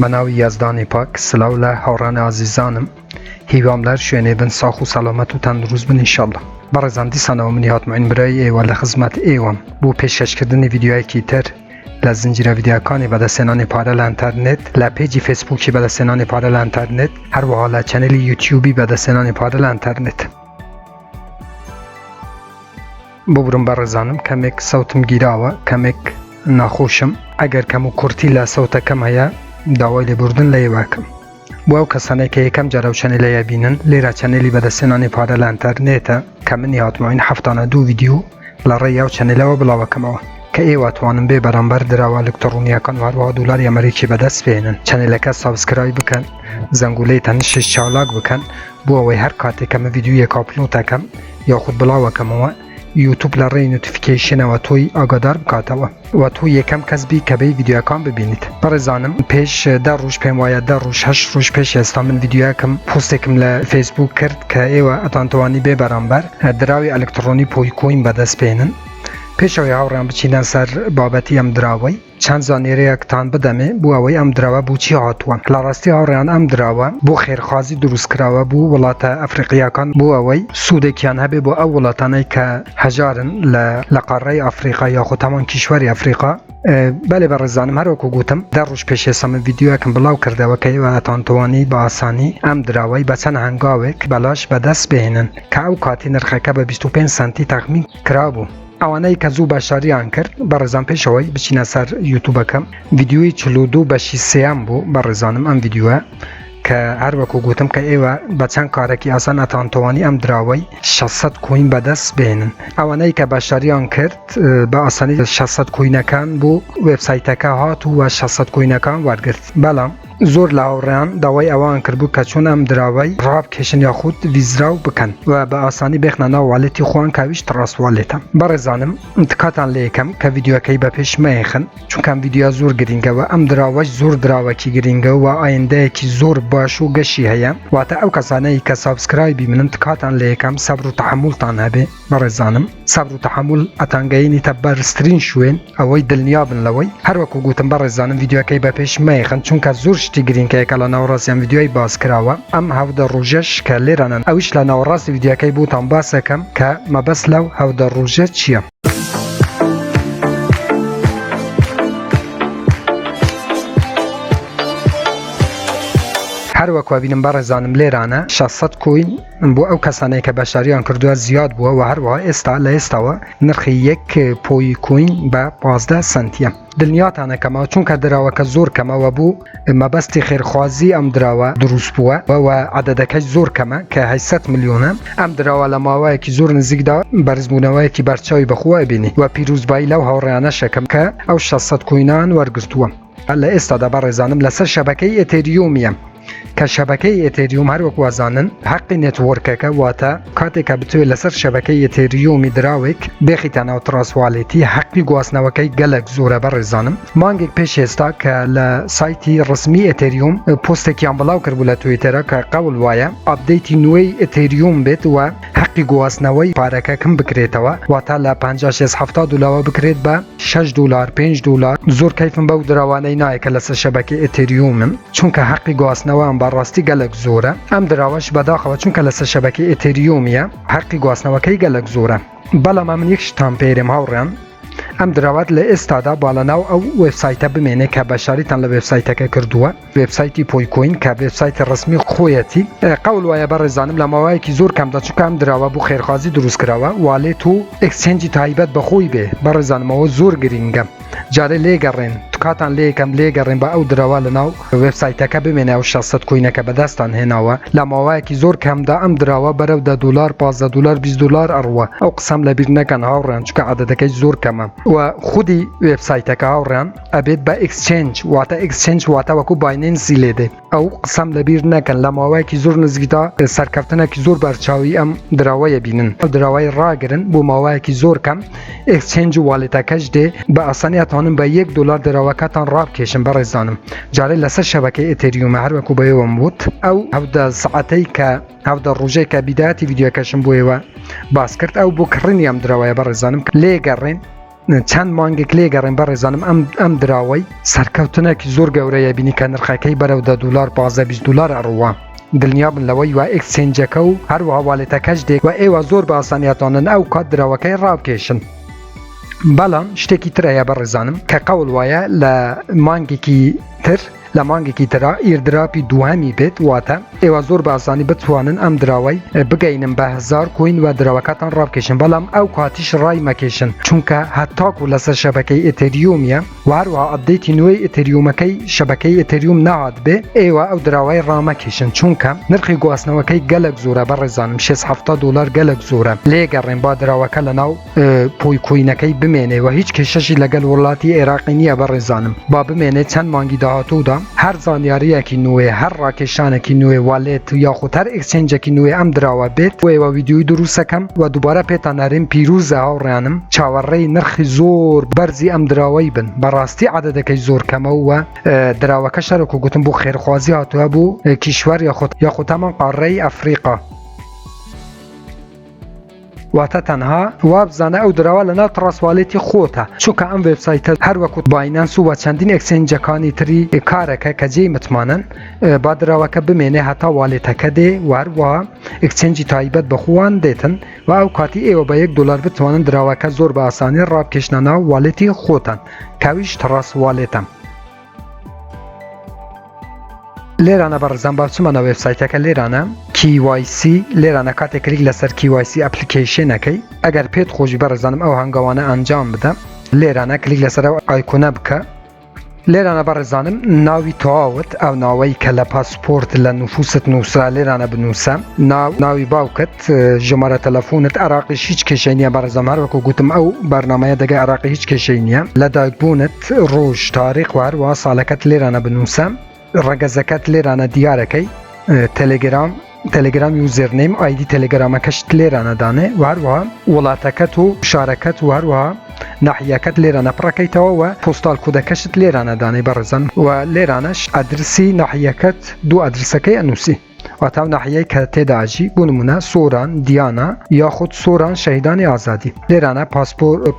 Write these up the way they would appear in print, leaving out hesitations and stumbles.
بەناوی یازدانی پاک سڵاو لە هاوڕێیان عەزیزانم هیوام لەر شوێنێ بن ساخ و سەلامەت و تەندروست بن ئینشەڵڵا. بەڕێزان دیسانەوە منی هاتمەین برای ئێوە لە خزمەت ئێوەم بۆ پێشکەشکردنی ڤیدیویەکی تر لە زنجیرە ڤیدیۆکانی بەدەستهێنانی پارە لە ئینتەرنێت، لە پێیجی فێسبووکی بەدەستهێنانی پارە لە ئینتەرنێت، هەروەها لە چەنەلی یوتیوبی بەدەستهێنانی پارە لە ئینتەرنێت. بۆ بڕم بەڕێزانم کەمێک سەوتم گیراوە، کەمێک ناخۆشم. ئەگەر کەم و کورتی لە سەوتەکەم هەیە داوای لێبوردن لە ئێوەکەم. بۆ ئەو کەسانەی کە یەکەم جارە ئەو چەنەلەیە بینن، لێرە چەنەلی بەدەستهێنانی پارە لە ئینتەرنێتە کە منی هاتمەوەین 72 ڤیدیو لە ڕێی ئەو چەنەلەوە بڵاوەکەمەوە کە ئێوە توانن بێ بەرامبەر دراوە ئەلکتڕۆنیەکان و هەروەها دۆلاری ئەمریکی بەدەست بهێنن. چەنەلەکە سابسکرایب بکەن، زەنگولەی تەنشش چالاک بکەن بۆ ئەوەی هەر کاتێک ئەمە ڤیدیویەک ئاپلۆدەکەم یاخود بڵاوەکەمەوە یوتوب لە ڕێی نوتیفیکیشنەوە تۆی ئاگادار بکاتەوە و تۆ یەکەم کەس بی کە بەی ڤیدیوەکان ببینیت. بەڕێزانم پێش 10 ڕۆژ پێم وایە 10 ڕۆژ 8 ڕۆژ پێش ئێستا من ڤیدیوەکەم پۆستێکم لە فێسبووک کرد کە ئێوە ئەتانتوانی بێ بەرامبەر دراوی ئەلکتڕۆنی poicoin بەدەست بێنن. پێشەوەی هاوڕێیان بچینە سەر بابەتی ئەم دراوەی چەند زانیاریەکتان بدەمێ بۆ ئەوەی ئەم دراوە بۆچی هاتووە. لە ڕاستی هاوڕێیان ئەم دراوە بۆ خێرخوازی دروستکراوە بوو وڵاتە ئەفریقیەکان بۆ ئەوەی سوودێکیان هەبێ بۆ ئەو وڵاتانەی کە هەژارن لە قارەی ئەفریقا یاخود هەمان کیشوەری ئەفریقا. بەڵێ بەڕێزانم هەروەکو گوتم 10 ڕۆژ پێش ئێستا من ڤیدیوەکەم بڵاو کردەوە کە ئێوە ئەتانتوانی بە ئاسانی ئەم دراوەی بە چەند هەنگاوێک بەلاش بەدەست بهێنن کە ئەو کاتی نرخەکە بە 25 سنتی تەخمین کرابوو. ئەوانەی کە زوو باشاریان کرد بەڕێزان پێشەوەی بچینە سەر یوتوبەکەم ڤیدیۆی 42 بەشی سێیەم بوو بەڕێزانم ئەم ڤیدیوە کە هەروەکو گوتم کە ئێوە بە چەند کارێکی ئاسان ئەتانتوانی ئەم دراوەی 600 کۆین بەدەست بهێنن. ئەوانەی کە باشاریان کرد بە ئاسانی 600 کۆینەکان بۆ وێبسایتەکە هات و 600 کۆینەکان وەرگرت. بەڵام زۆر لە هاوڕێیان داوای ئەوان کردبوو کە چۆن ئەم دراوەی ڕابکێشن یاخود ویزراو بکەن و بە ئاسانی بێخنە ناو واڵێتی خۆیان کاویش ڕاستواڵێتە. بەڕێزانم تکاتان لێ یەکەم کە ڤیدیوەکەی بە پێش مەیەخن چونکە ئەم ڤیدیۆ زۆر گرینگەوە. ئەم دراوەش زۆر دراوەکی گرینگە و ئایندەیەکی زۆر باش و گەشی هەیە. واتە ئەو کەسانەی کە سابسکرایبی منن تکاتان لێ یەکەم سەبر و تەحەموولتان هەبێ. بەڕێزانم سەبر و تەحەموول ئەتانگەیەنیتە بەرزترین شوێن ئەوەی دڵنیا بن لەوەی. هەروەکو گوتم بەڕێزانم ڤیدیوەکەی بە پێش مەیەخن چونکە زۆر شتی گرینگەیەکە لە ناوەڕاستیان ڤیدیۆی باز کراوە. ئەم 17 ڕۆژەش کە لێرانن ئەویش لە ناوەڕاستی ڤیدیوەکەی بۆتان باسەکەم کە مەبەست لەو 17 ڕۆژە چییە. هەروەکو بینم بەڕێزانم لێرانە 600 کۆین بۆ ئەو کەسانەی کە بەشاریان کردووە زیاد بووە و هەروەها ئێستا لە ئێستاوە نرخی 1 poicoin بە 15 سنتیە. دڵنیاتانە کەمەوە چونکە دراوەکە زۆر کەمەوە بوو مەبەستی خێرخوازی ئەم دراوە دروست بووە و عەدەدەکەی زۆر کەمە کە 800 ملیۆنە. ئەم دراوە لە ماوەیەکی زۆر نزیکدا بەرزبوونەوەیەکی بەرچاوی بەخۆوە بینی و پیرۆزبایی لەو هاوڕێیانە شەکەم کە ئەو 600 کۆینان وەرگرتووە. لە ئێستادا بەڕێزانم لەسەر شەبەکەی ئێتریۆمیە کە شەبەکەی ئێتریۆم هەروەک وازانن حەقی نێتوۆرکەکە واتە کاتێکە بتوێت لەسەر شەبەکەی ئێتریۆمی دراوێک بێخیتە ناو تڕاستواڵێتی حەقی گواستنەوەکەی گەلک زۆرە. بەڕێزانم مانگێک پێش ئێستا کە لە سایتی ڕسمی ئێتریۆم پۆستێکیان بڵاو کردبوو لە تویتەرە کە قەول وایە ئاپدەیتی نوێی ئێتریۆم بێت و حەقی گواستنەوەی پارەکە کەم بکرێتەوە واتە لە 50-70 دلارەوە بکرێت بە 6 دلار 5 دلار. زۆر کەیفم بەو دراوانەی نایە کە لەسەر شەبەکەی ئێتریۆمن چونکە حەقی گواستنەوە بەڕاستی گەلک زۆرە. ئەم دراوەش بەداخەوە چونکە لەسەر شەبەکەی ئێتریۆمیە حەقی گواستنەوەکەی گەلک زۆرە. بەڵام من یەک شتان پێرم هاوڕێیان ئەم دراوەت لە ئێستادا باڵەناو ئەو وێبسایتە بمێنێ کە بەشاریتان لە وێبسایتەکە کردووە وێبسایتی poicoin کە وێبسایتی ڕسمی خۆیەتی. قەول وایە بەڕێزانم لە ماوەیەکی زۆر کەمدا چونکە ئەم دراوە بۆ خێرخوازی دروستکراوە واڵێت و ئەکسچێنجی تایبەت بەخۆی بێ. بەڕێزانمەوە زۆر گرینگە. جارێ لێگەڕێن تکاتان لێ یەکەم لێگەڕێن بە ئەو دراوە لە ناو وێبسایتەکە بمێنێ و 600 کۆینەکە بەدەستان هێناوە. لە ماوەیەکی زۆر کەمدا ئەم دراوە بەرەو 10 دلار 15 دلار 20 دلار ئەڕوە. ئەو قسەم لەبیر نەکەن هاوڕێیان چونکە عەدەدەکەی زۆر کەمە و خودی وێبسایتەکە هاوڕێیان ئەبێت بە ئەکسچێنج واتە ئەکسچێنج واتە وەکو باینەنسی لێدێ. ئەو قسەم لەبیر نەکەن لە ماوەیەکی زۆر نزیکدا سەرکەوتنێکی زۆر بەرچاوی ئەم دراوەیە بینن. ئەو دراوەی ڕاگرن بۆ ماوەیەکی زۆر کەم ئەکسچێنج و واڵێتەکەش دێ بە ئاسانی ئەتوانن بە 1 دلار دراوەکەتان ڕابکێشن. بەڕێزانم جارێ لەسەر شەبەکەی ئێتریۆمە هەروەکو بەیەوەم وت ئەو 17 سەعاتەی کە 17 ڕۆژەی کە بیداەتی ڤیدیۆکەشم بۆ ئێوە باس کرد ئەو بۆ کڕینی ئەم دراوەیە. بەڕێزانم لێگەڕێن چەند مانگێک لێگەڕێن بەڕێزانم ئەم دراوەی سەرکەوتنێکی زۆر گەورەیە بینی کە نرخەکەی بەرەو $10 $15 ئەڕوە دڵنیا بن لەوەی وە ئەکسچێنجەکە و هەروەها واڵێتەکەش دێک و ئێوە زۆر بە ئاسانیاتوانن ئەو کات دراوەکەی ڕابکێشن. بەڵام شتێکی ترەیە بەڕێزانم کە قەول وایە لە مانگێکی تر لە مانگێکی ترا ئیردراپی دووهەمی بێت واتە ئێوە زۆر بە ئاسانی بتوانن ئەم دراوەی بگەینن بە 1000 کۆین و دراوەکەتان ڕابکێشن بەڵام ئەو کاتیش ڕای مەکێشن چونکە هەتاکو لەسەر شەبەکەی ئێتریومیە و هەروەها ئەپدەیتی نوێی ئێتریومەکەی شەبەکەی ئێتریوم نهات بێ ئێوە ئەو دراوەی ڕامەکێشن چونکە نرخی گواستنەوەکەی گەلک زۆرە بەڕێزانم $670 گەلک زۆرە لێگەڕێن با دراوەکە لەناو پۆیکۆینەکەی بمێنێ و هیچ کێشەشی لەگەل وڵاتی عێراقی نییە بەڕێزانم با بمێنێ چەند مانگی داهاتوودا هەر زانیاریەکی نوێ هەر ڕاکێشانێکی نوێ والێت یاخود هەر ئەکسچێنجێکی نوێ ئەم دراوە بێت ئێوە ڤیدیۆی دروستەکەم و دووبارە پێتان نەرێن پیرۆزە هاوڕێیانم چاوەڕێی نرخی زۆر بەرزی ئەم دراوەی بن بەڕاستی عەدەدەکەی زۆر کەمە و دراوەکە شەرەک و گوتم بۆ خێرخوازی هاتووە بۆ کیشوەر یاخود هەمان قارەی ئەفریقا واتە تەنها وابزانە ئەو دراوە لەناو تڕاسواڵێتی خۆتە چونکە ئەم وێبسایتە هەروەکو باینانس و چەندین ئەکسچێنجەکانی تری کارەکە کە جێی متمانن با دراوەکە بمێنێ هەتا واڵێتەکە دێ وهەروەها ئەکسچێنجی تایبەت بەخۆوان دێتن و ئەو کاتی ئێوە بە $1 بتوانن دراوەکە زۆر بە ئاسانی ڕابکێشنە ناو واڵێتی خۆتان کاویش تڕاسواڵێتە. لێرانە بەڕزان باچمانە وێبسایتەکە لێرانە KYC لێرانە کاتێک کلیک لەسەر KYC ئەپلیکیشنەکەی ئەگەر پێت خۆشی بەڕزانم ئەو هەنگاوانە ئەنجام بدە لێرانە کلیک لەسەر ئەو ئایکۆنە بکە لێرانە بەڕێزانم ناوی تەواوت ئەو ناوەی کە لە پاسپۆرت لە نوفوست نووسرا لێرانە بنووسە ناوی باوکت ژمارە تەلەفۆنت عراقیش هیچ کێشەی نییە بەڕێزەم هەروەکو گوتم ئەو بەرنامەیە دەگە عراقی هیچ کێشەی نییە لە دایکبوونت ڕۆژ تاریخ و هەروەها ساڵەکەت لێرانە بنووسە ڕەگەزەکەت لێرانە دیارەکەی تەلەگرام یوزەرنیم ئایدی تەلەگرامەکەشت لێرانەدانێ و هەروەها وڵاتەکەت و شارەکەت و هەروەها ناحیەکەت لێرانە پڕەکەیتەوە و پۆستال کودەکەشت لێرانەدانێ بەڕێزان و لێرانەش ئەدرسی ناحیەکەت دوو ئەدرسەکەی ئەنووسی واتاو ناحیەی کە تێداژی بۆ نمونە سۆران دیانە یاخود سۆران شەهیدانی ئازادی لێرانە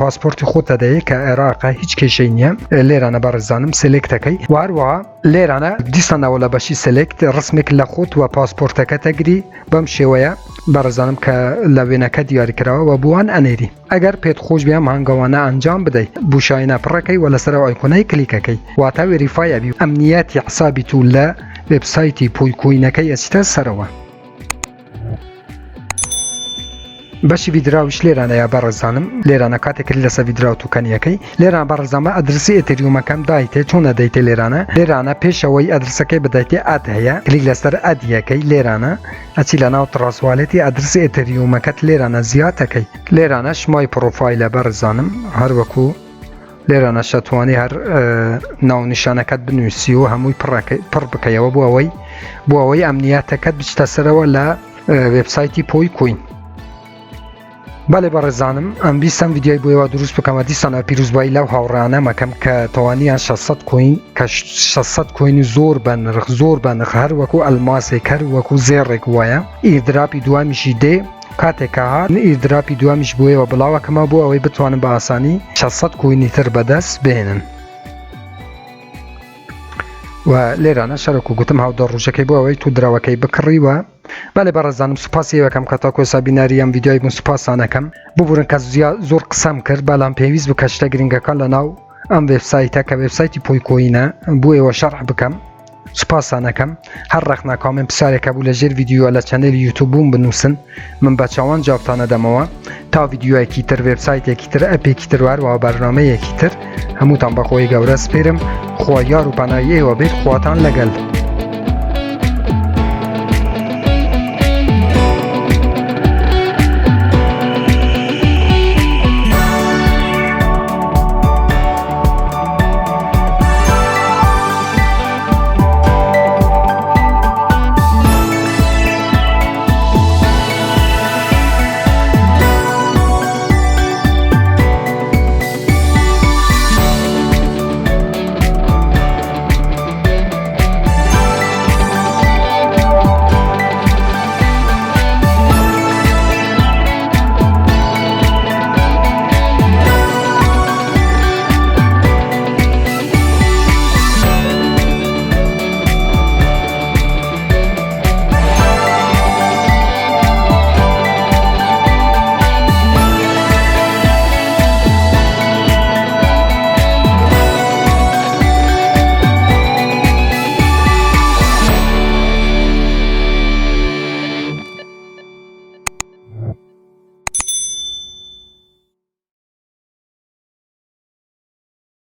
پاسپۆرتی خۆتە دەیە کە عێراقە هیچ کێشەی نییە لێرانە بەڕێزانم سلێکتەکەی و هەروەها لێرانە دیسانەوە لە بەشی سلێکت ڕسمێک لە خۆت و پاسپۆرتەکە تەگری بەم شێوەیە بەڕێزانم کە لە وێنەکە دیاریکراوە و بووان ئەنێری ئەگەر پێت خۆش بیام هەنگاوانە ئەنجام بدەیت بوشایە پڕەکەی و لەسەر ئایکۆنەی کلیکەکەی واتە وێریفای ئەبی ئەمنیەتی حسابی تو لە وێبسایتی پۆیکۆینەکەی ئەچتە سەرەوە. بەشی ڤیدراویش لێرانەیە بەڕێزانم لێرانە کاتێکری لەسەر ڤیدراو توکەنیەکەی لێران بەڕێزانمە ئەدرسی ئێتریومەکەم دایتێ چۆنە دەیتێ لێرانە پێشەوەی ئەدرسەکەی بدایتێ ئەد هەیە کلیک لەسەر ئەدیەکەی لێرانە ئەچی لەناو تڕاسواڵێتی ئەدرسی ئێتریومەکەت لێرانە زیاتەکەی لێرانە شمای پرۆفایلە بەڕێزانم هەروەکو لێرانە شەتوانی هەر ناونیشانەکەت بنووسی و هەمووی پڕ بکەیەوە بۆ ئەوەی ئەمنیەتەکەت بچتە سەرەوە لە وێبسایتی پۆیکۆین. بەڵێ بەڕێزانم ئەم بیستم ڤیدیۆی بۆیەوە دروست بکەمە دیسانە پیرۆزبایی لەو هاوڕێیانە مەکەم کە تەوانیان 600 کۆین کە 600 کۆینی زۆر بە نرخ هەروەکو ئەلماسێک هەروەکو زێڕێک وایە ئیردراپی دووەمیشی دێ کاتێکە هات ئیردراپی دووەمیش بۆیەوە بڵاوەکەمە بۆ ئەوەی بتوانن بە ئاسانی 600 کۆینی تر بەدەست بهێنن و لێرانە شەرەک و گوتم هاودە ڕۆژەکەی بۆ ئەوەی تو دراوەکەی بکڕیوە. بەڵێ بەڕێزانم سوپاسی ئێوەکەم کە تاکۆ سابیناری ئەم ڤیدیۆی بوون سوپاسانەکەم ببورن کە زۆر قسەم کرد بەڵام پێویست بکە شتە گرینگەکە لەناو ئەم وێبسایتە کە وێبسایتی پۆیکۆینە بۆ ئێوە شەرح بکەم سوپاسانەکەم هەر ڕەخنا کامنت پرسیارێکە بوو لەژێر ڤیدیۆ لە چەنەلی یوتیوبوم بنووسن من بە چاوان جوابتانە دەمەوە تا ڤیدیۆیەکی تر وێبسایتێکی تر ئەپێکی تر وهروەها بەرنامەیەکی تر هەمووتان بەخۆی گەورە سپێرم خوا یار و پەنای ئێوە بێت خواتان لەگەڵ